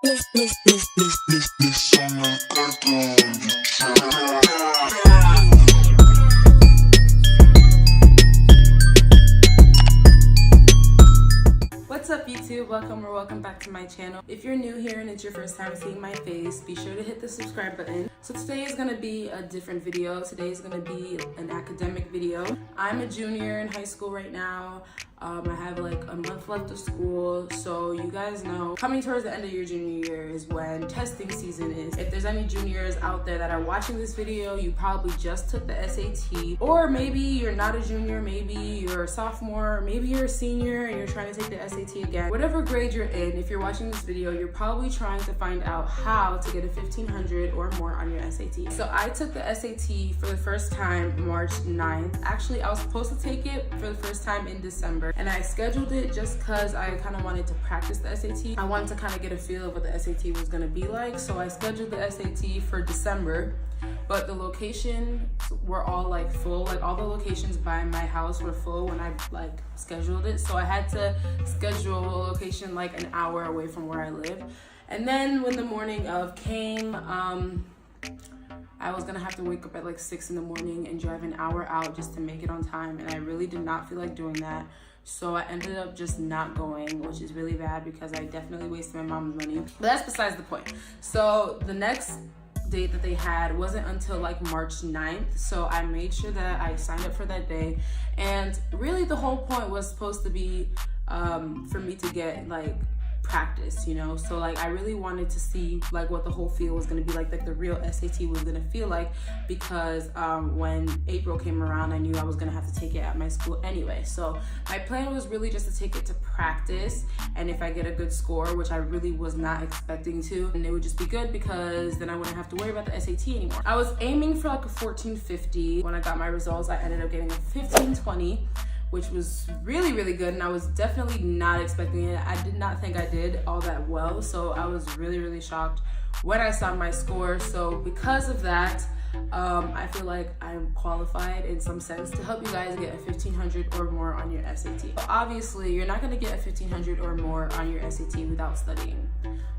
What's up YouTube? Welcome back to my channel. If you're new here and it's your first time seeing my face, be sure to hit the subscribe button. So today is going to be a different video. Today is going to be an academic video. I'm a junior in high school right now. I have like a month left of school, so you guys know coming towards the end of your junior year is when testing season is. If there's any juniors out there that are watching this video, you probably just took the SAT, or maybe you're not a junior, maybe you're a sophomore, maybe you're a senior and you're trying to take the SAT again. Whatever grade you're in, if you're watching this video, you're probably trying to find out how to get a 1500 or more on your SAT. So I took the SAT for the first time March 9th. Actually, I was supposed to take it for the first time in December, and I scheduled it just because I kind of wanted to practice the SAT. I wanted to kind of get a feel of what the SAT was going to be like, so I scheduled the SAT for December, but the locations were all like full. Like all the locations by my house were full when I like scheduled it, so I had to schedule a location like an hour away from where I live. And then when the morning of came, I was gonna have to wake up at like 6 in the morning and drive an hour out just to make it on time, and I really did not feel like doing that. So I ended up just not going, which is really bad because I definitely wasted my mom's money. But that's besides the point. So the next date that they had wasn't until like March 9th. So I made sure that I signed up for that day. And really the whole point was supposed to be for me to get like practice, you know. So like I really wanted to see like what the whole feel was going to be like the real SAT was going to feel like, because when April came around I knew I was going to have to take it at my school anyway. So my plan was really just to take it to practice, and if I get a good score, which I really was not expecting to, and it would just be good because then I wouldn't have to worry about the SAT anymore. I was aiming for like a 1450. When I got my results, I ended up getting a 1520, which was really, really good, and I was definitely not expecting it. I did not think I did all that well, so I was really, really shocked when I saw my score. So because of that, I feel like I'm qualified in some sense to help you guys get a 1500 or more on your SAT. But obviously, you're not gonna get a 1500 or more on your SAT without studying,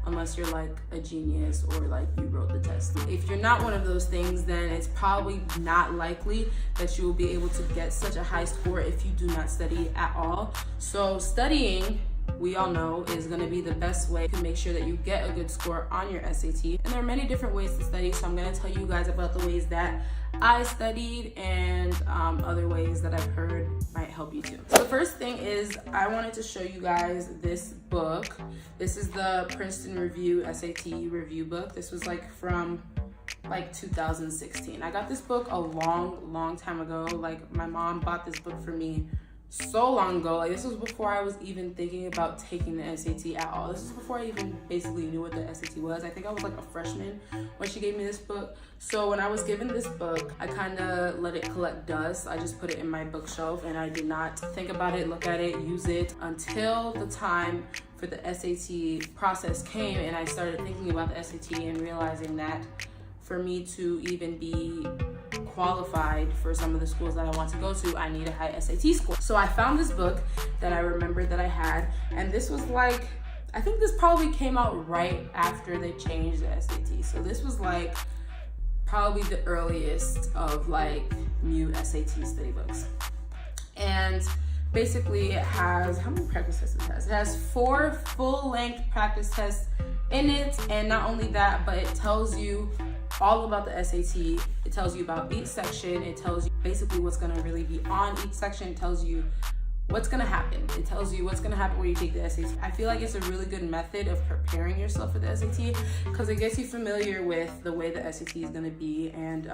unless you're like a genius or like you wrote the test. If you're not one of those things, then it's probably not likely that you will be able to get such a high score if you do not study at all. So studying, we all know, is going to be the best way to make sure that you get a good score on your SAT. And there are many different ways to study, so I'm going to tell you guys about the ways that I studied and other ways that I've heard might help you too. So the first thing is I wanted to show you guys this book. This is the Princeton Review SAT review book. This was like from like 2016. I got this book a long time ago. Like my mom bought this book for me so long ago. Like this was before I was even thinking about taking the SAT at all. This is before I even basically knew what the SAT was. I think I was like a freshman when she gave me this book. So when I was given this book, I kind of let it collect dust. I just put it in my bookshelf and I did not think about it, look at it, use it until the time for the SAT process came, and I started thinking about the SAT and realizing that for me to even be qualified for some of the schools that I want to go to, I need a high SAT score. So I found this book that I remembered that I had, and this was like, I think this probably came out right after they changed the SAT. So this was like probably the earliest of like new SAT study books. And basically it has, how many practice tests it has? It has 4 full-length practice tests in it, and not only that, but it tells you all about the SAT. It tells you about each section. It tells you basically what's gonna really be on each section. It tells you what's gonna happen. It tells you what's gonna happen when you take the SAT. I feel like it's a really good method of preparing yourself for the SAT because it gets you familiar with the way the SAT is gonna be. And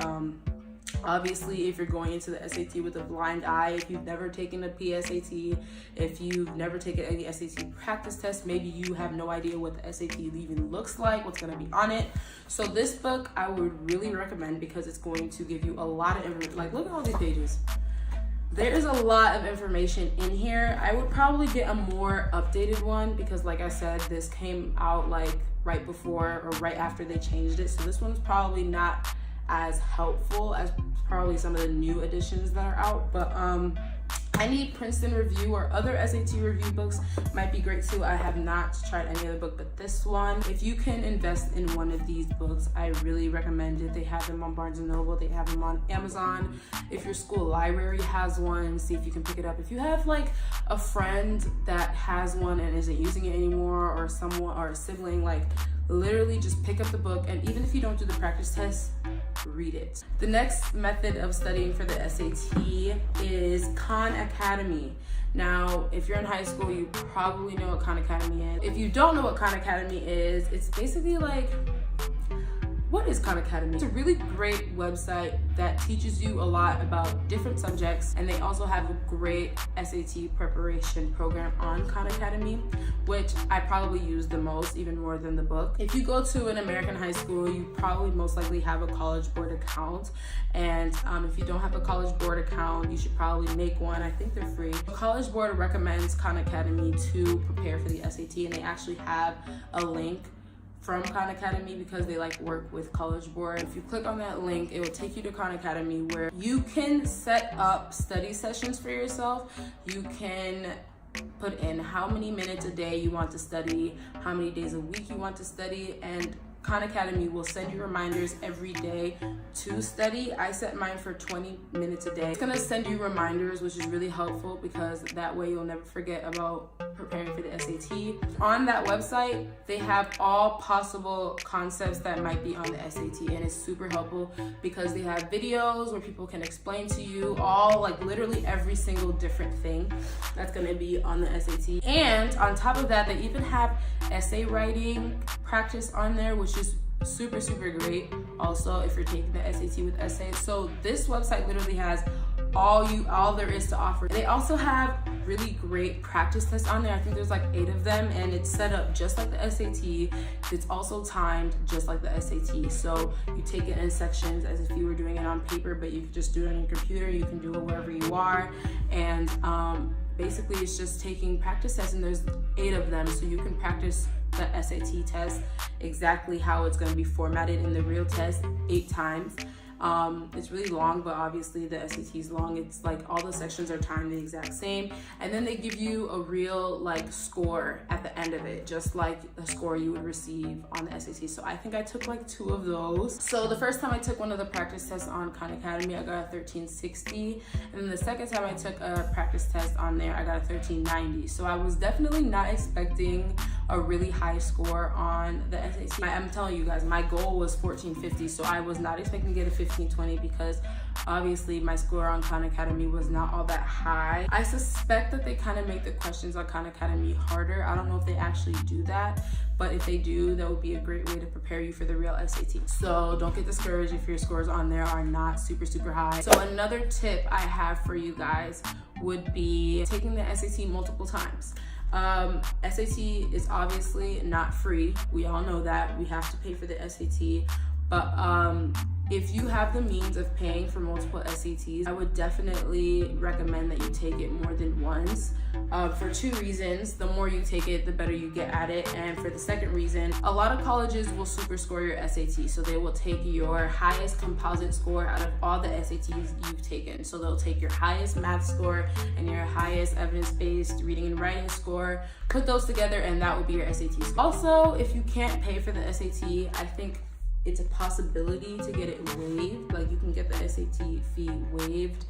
obviously, if you're going into the SAT with a blind eye, if you've never taken a PSAT, if you've never taken any SAT practice test, maybe you have no idea what the SAT even looks like, what's going to be on it. So this book I would really recommend because it's going to give you a lot of information. Like, look at all these pages. There is a lot of information in here. I would probably get a more updated one because, like I said, this came out like right before or right after they changed it. So this one's probably not as helpful as probably some of the new editions that are out, but Any Princeton review or other SAT review books might be great too. I have not tried any other book but this one. If you can invest in one of these books, I really recommend it. They have them on Barnes & Noble, they have them on Amazon. If your school library has one, see if you can pick it up. If you have like a friend that has one and isn't using it anymore, or someone or a sibling, like literally just pick up the book, and even if you don't do the practice test, read it. The next method of studying for the SAT is Khan Academy. Now, if you're in high school, you probably know what Khan Academy is. If you don't know what Khan Academy is, it's basically like, what is Khan Academy? It's a really great website that teaches you a lot about different subjects, and they also have a great SAT preparation program on Khan Academy, which I probably use the most, even more than the book. If you go to an American high school, you probably most likely have a College Board account, and if you don't have a College Board account, you should probably make one. I think they're free. The College Board recommends Khan Academy to prepare for the SAT, and they actually have a link from Khan Academy because they like work with College Board. If you click on that link, it will take you to Khan Academy, where you can set up study sessions for yourself. You can put in how many minutes a day you want to study, how many days a week you want to study, and Khan Academy will send you reminders every day to study. I set mine for 20 minutes a day. It's gonna send you reminders, which is really helpful because that way you'll never forget about preparing for the SAT. On that website, they have all possible concepts that might be on the SAT, and it's super helpful because they have videos where people can explain to you all, like literally every single different thing that's gonna be on the SAT. And on top of that, they even have essay writing practice on there, which is super, super great. Also, if you're taking the SAT with essays. So this website literally has all there is to offer. They also have really great practice tests on there. I think there's like 8 of them, and it's set up just like the SAT. It's also timed just like the SAT. So you take it in sections as if you were doing it on paper, but you can just do it on your computer. You can do it wherever you are. And basically it's just taking practice tests, and there's 8 of them. So you can practice the SAT test exactly how it's going to be formatted in the real test 8 times. It's really long, but obviously the SAT is long. It's like all the sections are timed the exact same, and then they give you a real like score at the end of it, just like the score you would receive on the SAT. So I think I took like 2 of those. So the first time I took one of the practice tests on Khan Academy, I got a 1360, and then the second time I took a practice test on there, I got a 1390. So I was definitely not expecting a really high score on the SAT. I'm telling you guys, my goal was 1450, so I was not expecting to get a 1520 because obviously my score on Khan Academy was not all that high. I suspect that they kind of make the questions on Khan Academy harder. I don't know if they actually do that, but if they do, that would be a great way to prepare you for the real SAT. So don't get discouraged if your scores on there are not super, super high. So another tip I have for you guys would be taking the SAT multiple times. SAT is obviously not free. We all know that. We have to pay for the SAT. But if you have the means of paying for multiple SATs, I would definitely recommend that you take it more than once for 2 reasons. The more you take it, the better you get at it. And for the second reason, a lot of colleges will super score your SAT. So they will take your highest composite score out of all the SATs you've taken. So they'll take your highest math score and your highest evidence-based reading and writing score, put those together, and that will be your SAT score. Also, if you can't pay for the SAT, I think it's a possibility to get it waived. Like you can get the SAT fee waived.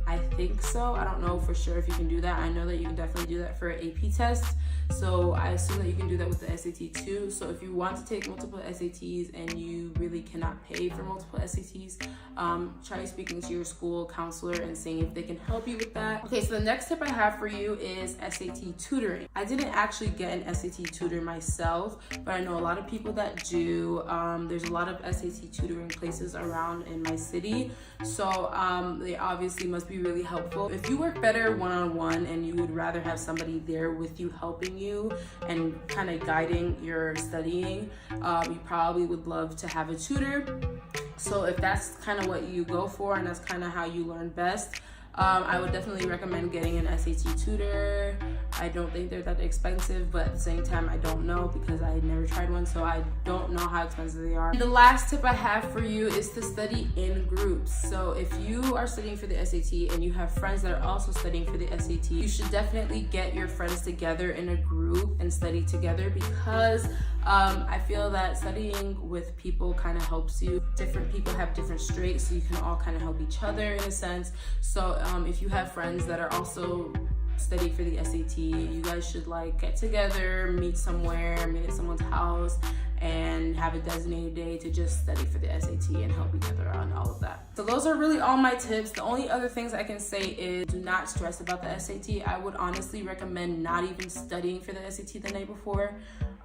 I think so. I don't know for sure if you can do that. I know that you can definitely do that for an AP test. So I assume that you can do that with the SAT too. So if you want to take multiple SATs and you really cannot pay for multiple SATs, try speaking to your school counselor and seeing if they can help you with that. Okay, so the next tip I have for you is SAT tutoring. I didn't actually get an SAT tutor myself, but I know a lot of people that do. There's a lot of SAT tutoring places around in my city. So they obviously must be really helpful. If you work better one-on-one and you would rather have somebody there with you helping you and kind of guiding your studying, you probably would love to have a tutor. So if that's kind of what you go for and that's kind of how you learn best, I would definitely recommend getting an SAT tutor. I don't think they're that expensive, but at the same time, I don't know because I never tried one, so I don't know how expensive they are. And the last tip I have for you is to study in groups. So if you are studying for the SAT and you have friends that are also studying for the SAT, you should definitely get your friends together in a group and study together, because I feel that studying with people kind of helps you. Different people have different strengths, so you can all kind of help each other in a sense. So if you have friends that are also study for the SAT, you guys should like get together, meet somewhere, meet at someone's house, and have a designated day to just study for the SAT and help each other out and all of that. So those are really all my tips. The only other things I can say is do not stress about the SAT. I would honestly recommend not even studying for the SAT the night before.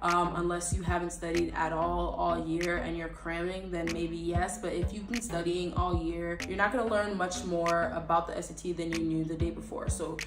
Unless you haven't studied at all year and you're cramming, then maybe yes. But if you've been studying all year, you're not going to learn much more about the SAT than you knew the day before. So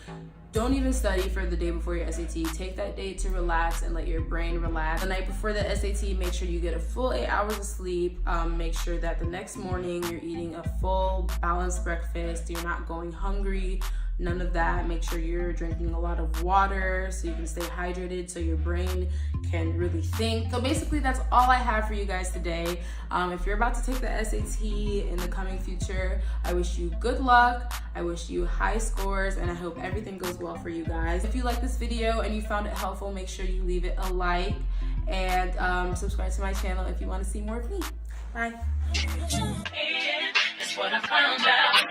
don't even study for the day before your SAT. Take that day to relax and let your brain relax. The night before the SAT, make sure you get a full 8 hours of sleep. Make sure that the next morning you're eating a full balanced breakfast. You're not going hungry. None of that. Make sure you're drinking a lot of water so you can stay hydrated, so your brain can really think. So basically that's all I have for you guys today. If you're about to take the SAT in the coming future, I wish you good luck. I wish you high scores, and I hope everything goes well for you guys. If you like this video and you found it helpful, make sure you leave it a like and subscribe to my channel if you want to see more of me. Bye. That's what I found out.